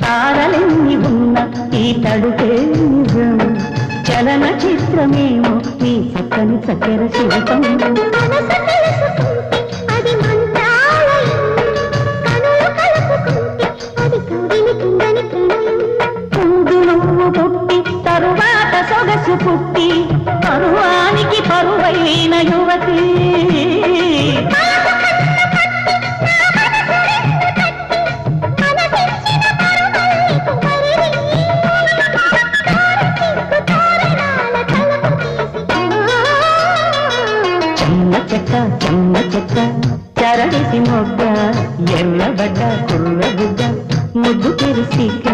తారలెన్ని ఉన్న ఈ తడుకే నిజం చలన చిత్రమేమో ఈ చక్కని చక్కెర శిల్పం పూదు నువ్వు పుట్టి తరువాత సొగసు పుట్టి పరువానికి పరువైన యువతి చెమ్మ చెక్క చరడిసి మొగ్గ ఎర్రబడ్డ కుర్ర బుగ్గ ముద్దు తెరిసిక